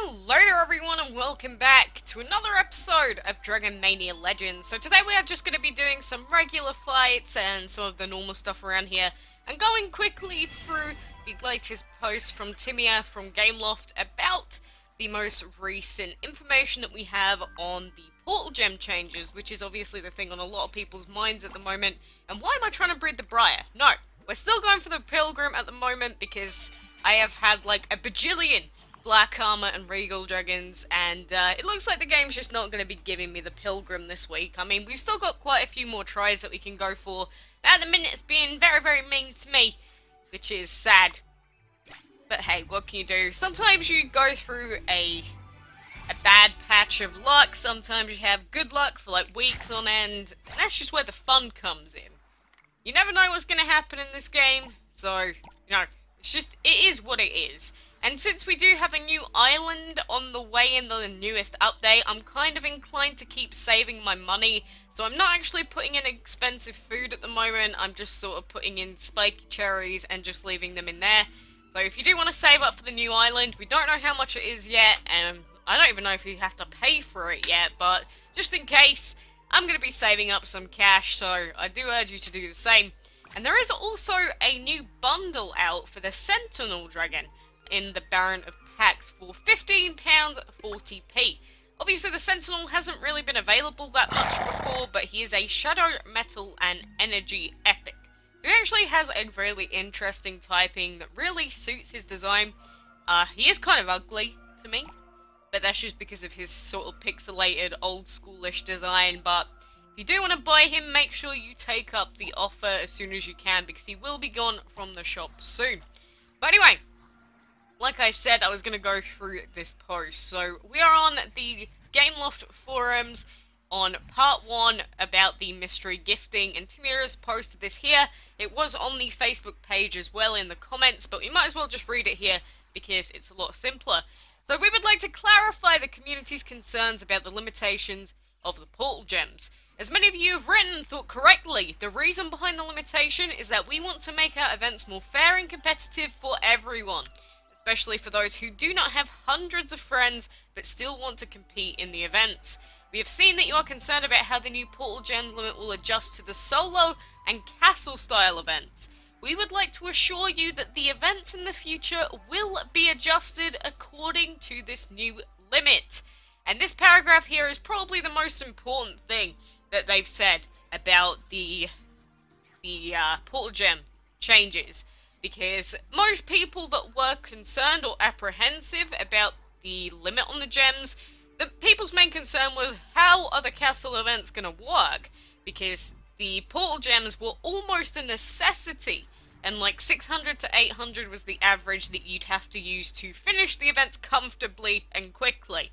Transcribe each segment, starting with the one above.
Hello there everyone and welcome back to another episode of Dragon Mania Legends. So today we are just going to be doing some regular fights and some of the normal stuff around here and going quickly through the latest post from Timia from Gameloft about the most recent information that we have on the portal gem changes, which is obviously the thing on a lot of people's minds at the moment. And why am I trying to breed the Briar? No, we're still going for the Pilgrim at the moment because I have had like a bajillion Black Armor and Regal Dragons, and it looks like the game's just not going to be giving me the Pilgrim this week. I mean, we've still got quite a few more tries that we can go for, but at the minute it's being very, very mean to me, which is sad. But hey, what can you do? Sometimes you go through a bad patch of luck, sometimes you have good luck for like weeks on end, and that's just where the fun comes in. You never know what's going to happen in this game, so, you know, it is what it is. And since we do have a new island on the way in the newest update, I'm kind of inclined to keep saving my money. So I'm not actually putting in expensive food at the moment, I'm just sort of putting in spiky cherries and just leaving them in there. So if you do want to save up for the new island, we don't know how much it is yet, and I don't even know if you have to pay for it yet, but just in case, I'm going to be saving up some cash, so I do urge you to do the same. And there is also a new bundle out for the Sentinel Dragon in the Baron of Pax for £15.40p. Obviously the Sentinel hasn't really been available that much before, but he is a Shadow, Metal and Energy Epic. So he actually has a really interesting typing that really suits his design. He is kind of ugly to me, but that's just because of his sort of pixelated, old schoolish design. But if you do want to buy him, make sure you take up the offer as soon as you can, because he will be gone from the shop soon. But anyway, like I said, I was going to go through this post. So we are on the Gameloft forums on part 1 about the mystery gifting, and Timira's posted this here. It was on the Facebook page as well in the comments, but we might as well just read it here because it's a lot simpler. So we would like to clarify the community's concerns about the limitations of the portal gems. As many of you have written and thought correctly, the reason behind the limitation is that we want to make our events more fair and competitive for everyone, especially for those who do not have hundreds of friends but still want to compete in the events. We have seen that you are concerned about how the new portal gem limit will adjust to the solo and castle style events. We would like to assure you that the events in the future will be adjusted according to this new limit. And this paragraph here is probably the most important thing that they've said about the portal gem changes, because most people that were concerned or apprehensive about the limit on the gems, the people's main concern was how are the castle events going to work, because the portal gems were almost a necessity, and like 600 to 800 was the average that you'd have to use to finish the events comfortably and quickly.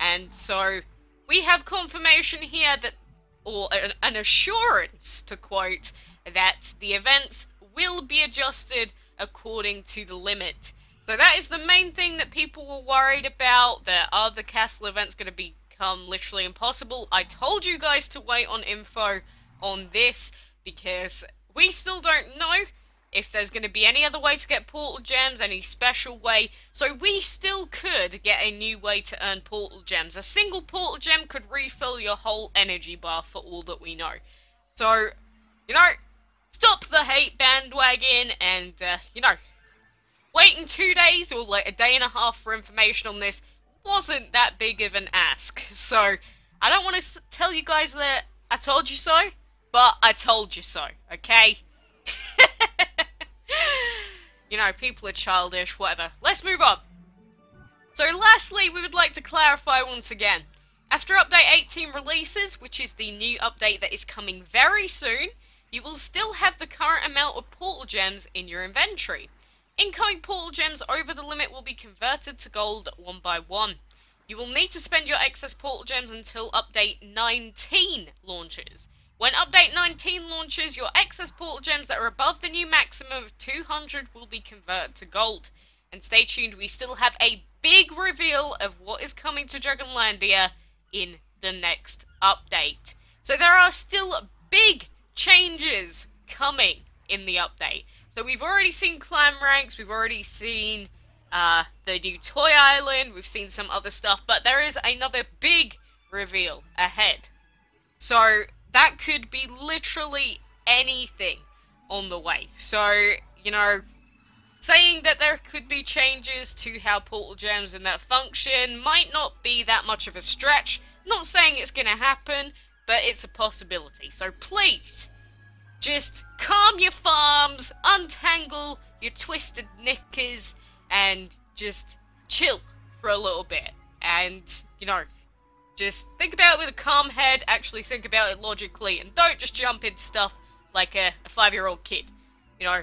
And so we have confirmation here that, or an assurance to quote, that the events will be adjusted according to the limit. So that is the main thing that people were worried about, that are the castle events going to become literally impossible. I told you guys to wait on info on this because we still don't know if there's going to be any other way to get portal gems, any special way. So we still could get a new way to earn portal gems. A single portal gem could refill your whole energy bar for all that we know. So, you know, stop the hate bandwagon and, you know, waiting 2 days or like a day and a half for information on this wasn't that big of an ask. So, I don't want to tell you guys that I told you so, but I told you so, okay? You know, people are childish, whatever. Let's move on. So lastly, we would like to clarify once again. After Update 18 releases, which is the new update that is coming very soon, you will still have the current amount of portal gems in your inventory. Incoming portal gems over the limit will be converted to gold one by one. You will need to spend your excess portal gems until Update 19 launches. When Update 19 launches, your excess portal gems that are above the new maximum of 200 will be converted to gold. And stay tuned, we still have a big reveal of what is coming to Dragonlandia in the next update. So there are still big changes coming in the update. So we've already seen clan ranks, we've already seen the new Toy Island, we've seen some other stuff, but there is another big reveal ahead. So that could be literally anything on the way. So, you know, saying that there could be changes to how portal gems and that function might not be that much of a stretch. Not saying it's gonna happen, but it's a possibility. So please, just calm your farms, untangle your twisted knickers, and just chill for a little bit. And, you know, just think about it with a calm head, actually think about it logically, and don't just jump into stuff like a 5-year-old kid, you know.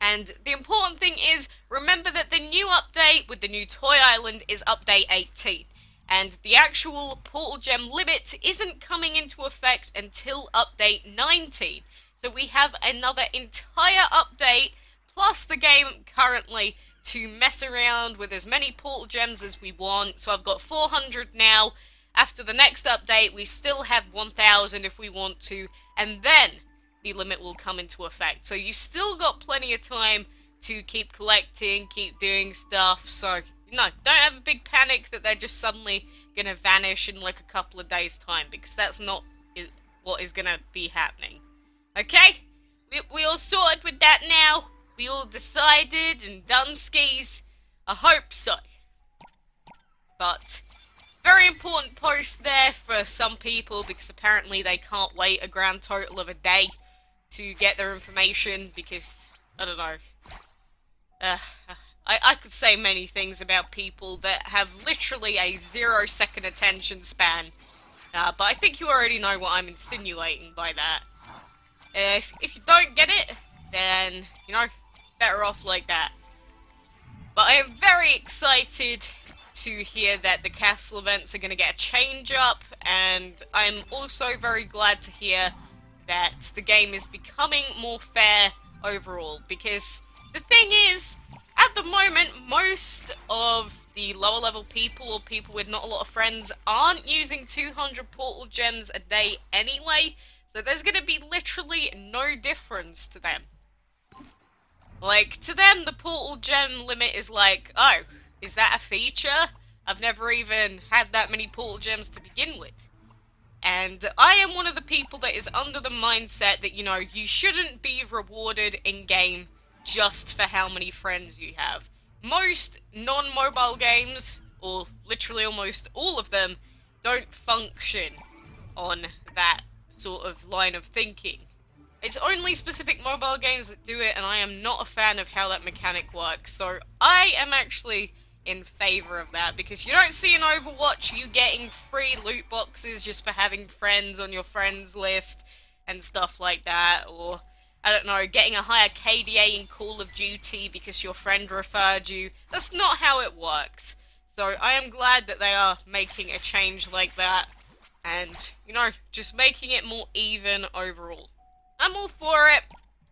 And the important thing is, remember that the new update with the new Toy Island is update 18. And the actual portal gem limit isn't coming into effect until update 19. So we have another entire update, plus the game currently, to mess around with as many portal gems as we want. So I've got 400 now. After the next update, we still have 1,000 if we want to. And then the limit will come into effect. So you still got plenty of time to keep collecting, keep doing stuff. So, no, don't have a big panic that they're just suddenly going to vanish in like a couple of days' time, because that's not what is going to be happening. Okay? We all sorted with that now? We all decided and done skis? I hope so. But very important post there for some people, because apparently they can't wait a grand total of a day to get their information, because, I don't know, I could say many things about people that have literally a 0-second attention span, but I think you already know what I'm insinuating by that. If you don't get it, then, you know, better off like that. But I am very excited to hear that the castle events are going to get a change up, and I'm also very glad to hear that the game is becoming more fair overall, because the thing is, at the moment, most of the lower level people, or people with not a lot of friends, aren't using 200 portal gems a day anyway, so there's going to be literally no difference to them. Like, to them, the portal gem limit is like, oh, is that a feature? I've never even had that many portal gems to begin with. And I am one of the people that is under the mindset that, you know, you shouldn't be rewarded in-game just for how many friends you have. Most non-mobile games, or literally almost all of them, don't function on that sort of line of thinking. It's only specific mobile games that do it, and I am not a fan of how that mechanic works, so I am actually in favor of that, because you don't see in Overwatch you getting free loot boxes just for having friends on your friends list and stuff like that, or, I don't know, getting a higher KDA in Call of Duty because your friend referred you. That's not how it works. So I am glad that they are making a change like that, and, you know, just making it more even overall. I'm all for it,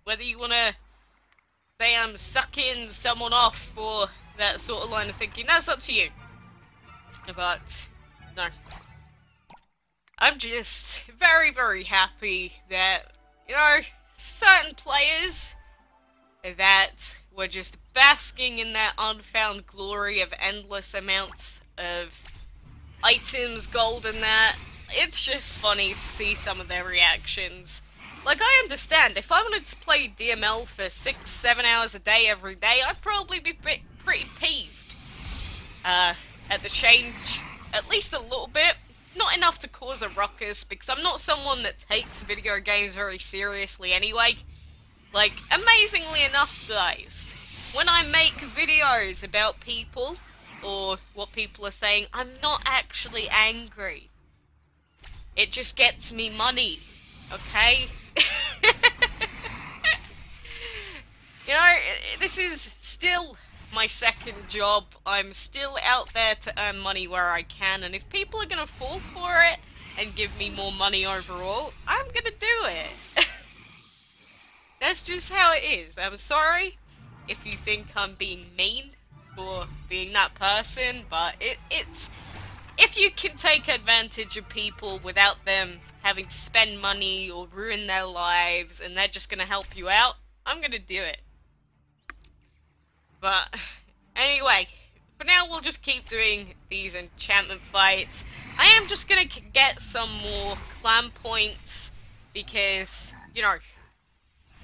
whether you want to say I'm sucking someone off for that sort of line of thinking, that's up to you. But, no. I'm just very, very happy that, you know, certain players that were just basking in that unfound glory of endless amounts of items, gold and that, it's just funny to see some of their reactions. Like, I understand, if I wanted to play DML for 6-7 hours a day every day, I'd probably be pretty peeved at the change, at least a little bit. Not enough to cause a ruckus, because I'm not someone that takes video games very seriously anyway. Like, amazingly enough, guys, when I make videos about people, or what people are saying, I'm not actually angry. It just gets me money, okay? You know, this is still my second job. I'm still out there to earn money where I can, and if people are gonna fall for it and give me more money overall, I'm gonna do it. That's just how it is. I'm sorry if you think I'm being mean for being that person, but it's... If you can take advantage of people without them having to spend money or ruin their lives, and they're just gonna help you out, I'm gonna do it. But Anyway, for now we'll just keep doing these enchantment fights. I am just gonna get some more clan points because, you know,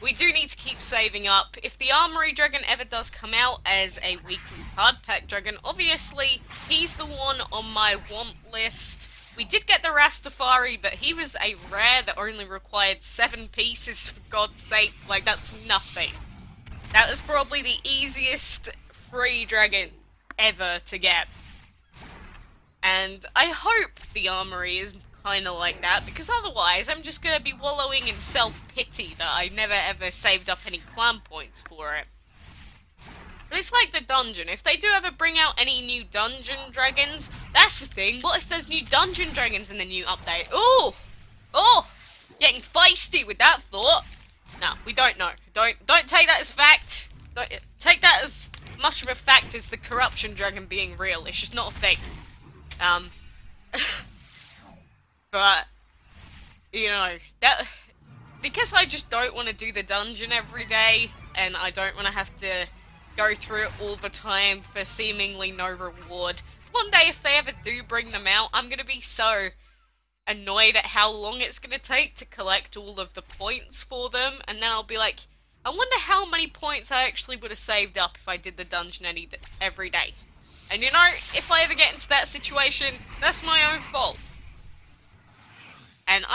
we do need to keep saving up. If the Armory Dragon ever does come out as a weekly card pack dragon, obviously he's the one on my want list. We did get the Rastafari, but he was a rare that only required 7 pieces, for God's sake. Like, that's nothing. That was probably the easiest free dragon ever to get. And I hope the Armory is kind of like that, because otherwise I'm just going to be wallowing in self-pity that I never ever saved up any clan points for it. But it's like the dungeon. If they do ever bring out any new dungeon dragons, that's the thing. What if there's new dungeon dragons in the new update? Ooh! Oh! Getting feisty with that thought. No, we don't know. Don't take that as fact. Don't take that as much of a fact as the corruption dragon being real. It's just not a thing. But, you know, that, because I just don't want to do the dungeon every day, and I don't want to have to go through it all the time for seemingly no reward. One day, if they ever do bring them out, I'm going to be so annoyed at how long it's going to take to collect all of the points for them, and then I'll be like, I wonder how many points I actually would have saved up if I did the dungeon every day. And you know, if I ever get into that situation, that's my own fault. And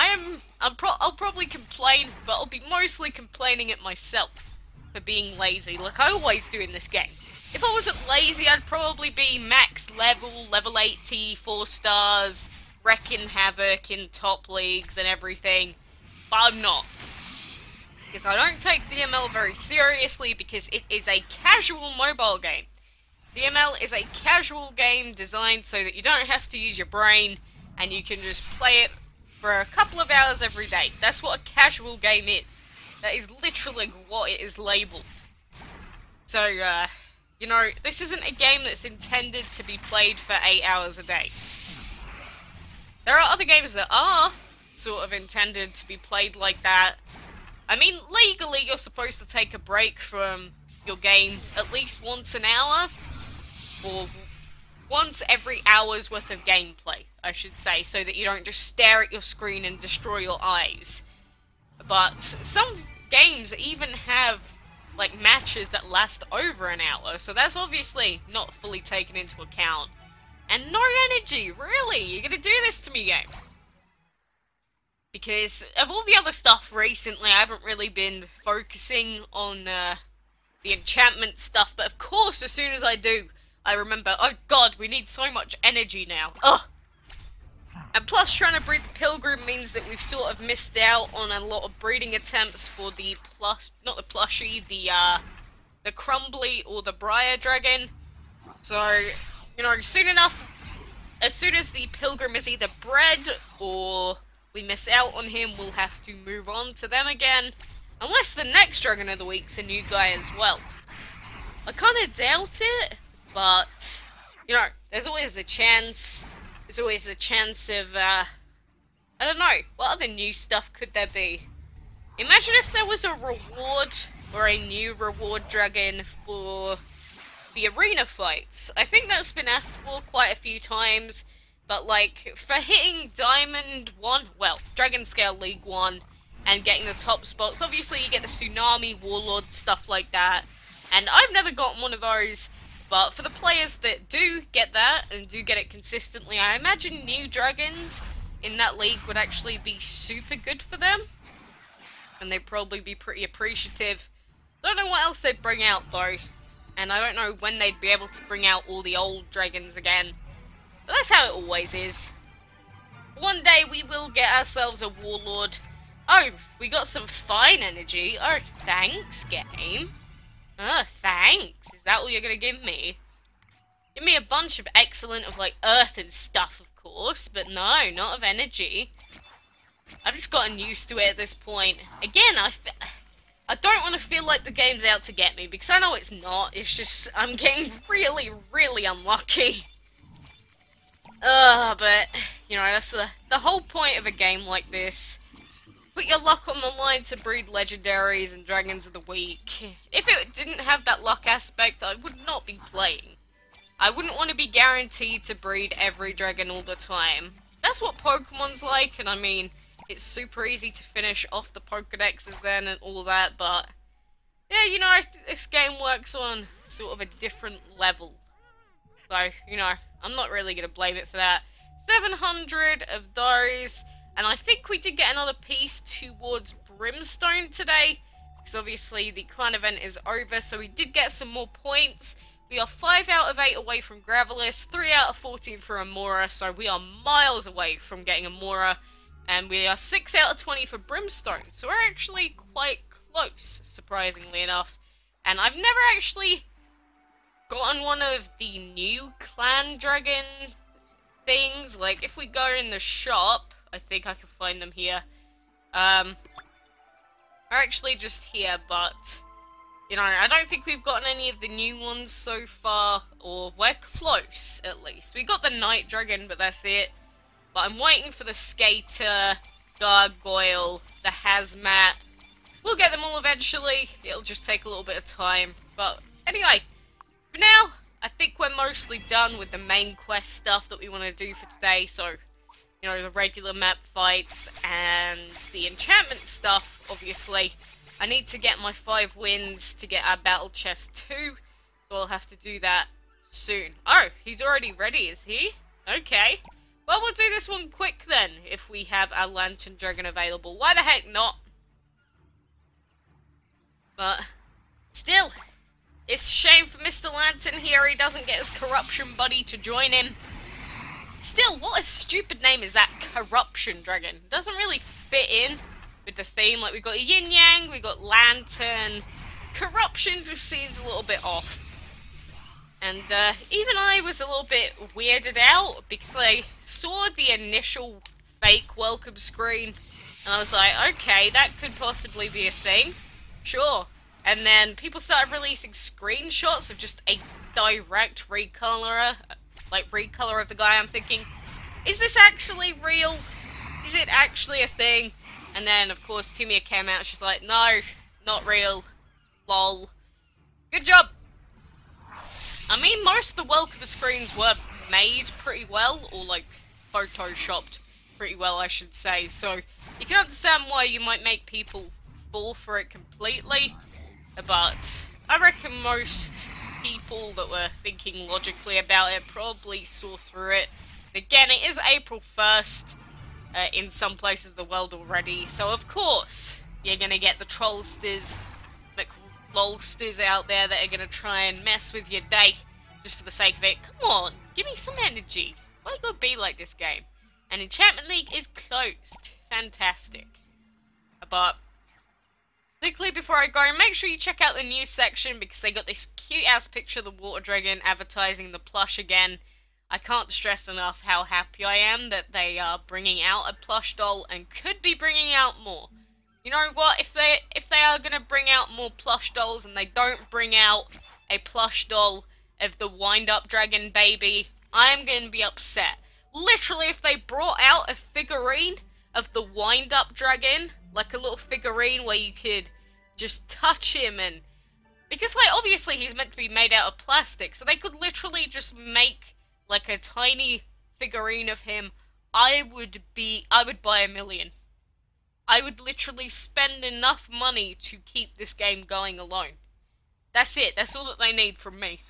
I'll probably complain, but I'll be mostly complaining at myself for being lazy, like I always do in this game. If I wasn't lazy, I'd probably be max level 80, 4 stars, wrecking havoc in top leagues and everything, but I'm not. Because I don't take DML very seriously, because it is a casual mobile game. DML is a casual game designed so that you don't have to use your brain, and you can just play it for a couple of hours every day. That's what a casual game is. That is literally what it is labelled. So, you know, this isn't a game that's intended to be played for 8 hours a day. There are other games that are sort of intended to be played like that. I mean, legally you're supposed to take a break from your game at least once an hour, or once every hour's worth of gameplay, I should say, so that you don't just stare at your screen and destroy your eyes. But some games even have, like, matches that last over an hour, so that's obviously not fully taken into account. And no energy, really? You're gonna do this to me, game? Because of all the other stuff recently, I haven't really been focusing on the enchantment stuff, but of course, as soon as I do, I remember, oh god, we need so much energy now. Ugh! And plus, trying to breed the Pilgrim means that we've sort of missed out on a lot of breeding attempts for the not the plushie, the Crumbly or the Briar Dragon. So, you know, soon as the Pilgrim is either bred or we miss out on him, we'll have to move on to them again. Unless the next Dragon of the Week's a new guy as well. I kinda doubt it, but, you know, there's always the chance. There's always the chance of, I don't know, what other new stuff could there be? Imagine if there was a reward, or a new reward dragon for the arena fights. I think that's been asked for quite a few times, but like, for hitting Diamond 1, well, Dragon Scale League 1, and getting the top spots, obviously you get the Tsunami, Warlord, stuff like that, and I've never gotten one of those. But for the players that do get that, and do get it consistently, I imagine new dragons in that league would actually be super good for them. And they'd probably be pretty appreciative. Don't know what else they'd bring out though. And I don't know when they'd be able to bring out all the old dragons again. But that's how it always is. One day we will get ourselves a Warlord. Oh, we got some fine energy. Oh, thanks, game. Oh, thanks. Is that what you're gonna give me? Give me a bunch of excellent of, like, earth and stuff, of course, but no, not of energy. I've just gotten used to it at this point. Again, I don't want to feel like the game's out to get me, because I know it's not. It's just, I'm getting really, really unlucky. But, you know, that's the whole point of a game like this. put your luck on the line to breed legendaries and dragons of the week. If it didn't have that luck aspect, I would not be playing. I wouldn't want to be guaranteed to breed every dragon all the time. That's what Pokemon's like, and I mean, it's super easy to finish off the Pokedexes then and all that, but yeah, you know, this game works on sort of a different level. So, you know, I'm not really going to blame it for that. 700 of those, and I think we did get another piece towards Brimstone today, because obviously the clan event is over, so we did get some more points. We are 5 out of 8 away from Gravelis, 3 out of 14 for Amora, so we are miles away from getting Amora, and we are 6 out of 20 for Brimstone, so we're actually quite close, surprisingly enough. And I've never actually gotten one of the new clan dragon things. Like, if we go in the shop, I think I can find them here. They're actually just here, but you know, I don't think we've gotten any of the new ones so far, or we're close, at least. We got the Night Dragon, but that's it. But I'm waiting for the Skater, Gargoyle, the Hazmat. We'll get them all eventually. It'll just take a little bit of time. But anyway, for now, I think we're mostly done with the main quest stuff that we want to do for today. So, you know, the regular map fights and the enchantment stuff, obviously. I need to get my 5 wins to get our battle chest too, so I'll have to do that soon. Oh, he's already ready, is he? Okay. Well, we'll do this one quick then, if we have our Lantern Dragon available. Why the heck not? But, still, it's a shame for Mr. Lantern here, he doesn't get his corruption buddy to join him. Still, what a stupid name is that, Corruption Dragon? Doesn't really fit in with the theme. Like, we got Yin Yang, we got Lantern. Corruption just seems a little bit off. And even I was a little bit weirded out because I saw the initial fake welcome screen and I was like, okay, that could possibly be a thing. Sure. And then people started releasing screenshots of just a direct recolor of the guy. I'm thinking, is this actually real? Is it actually a thing? And then, of course, Timia came out, she's like, no, not real. Lol. Good job. I mean, most of the welcome screens were made pretty well, or, like, photoshopped pretty well, I should say. So, you can understand why you might make people fall for it completely. But I reckon most people that were thinking logically about it probably saw through it. Again, it is April 1st. In some places of the world already, so of course you're gonna get the trollsters, McLolsters out there that are gonna try and mess with your day just for the sake of it. Come on, give me some energy. Why you gotta be like this game? And Enchantment League is closed. Fantastic. But quickly before I go, make sure you check out the news section because they got this cute ass picture of the water dragon advertising the plush again. I can't stress enough how happy I am that they are bringing out a plush doll and could be bringing out more. You know what? If they are going to bring out more plush dolls and they don't bring out a plush doll of the wind-up dragon baby, I'm going to be upset. Literally, if they brought out a figurine of the wind-up dragon, like a little figurine where you could just touch him and... Because, like, obviously he's meant to be made out of plastic, so they could literally just make like a tiny figurine of him, I would buy 1 million. I would literally spend enough money to keep this game going alone. That's it, that's all that they need from me.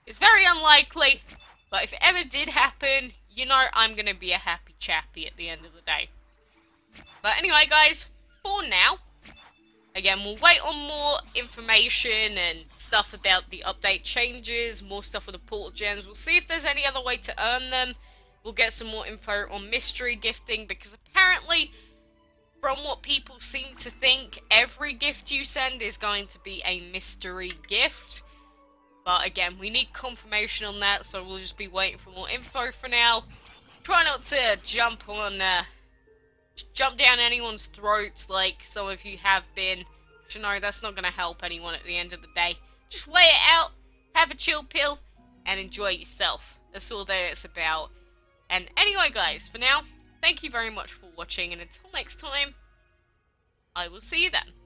It's very unlikely, but if it ever did happen, you know I'm gonna be a happy chappy at the end of the day. But anyway guys, for now, again, we'll wait on more information and stuff about the update changes, more stuff with the portal gems. We'll see if there's any other way to earn them. We'll get some more info on mystery gifting, because apparently, from what people seem to think, every gift you send is going to be a mystery gift. But again, we need confirmation on that, so we'll just be waiting for more info for now. Try not to jump down anyone's throats like some of you have been. You know, that's not going to help anyone at the end of the day. Just weigh it out, have a chill pill, and enjoy yourself. That's all that it's about. And anyway guys, for now, thank you very much for watching, and until next time, I will see you then.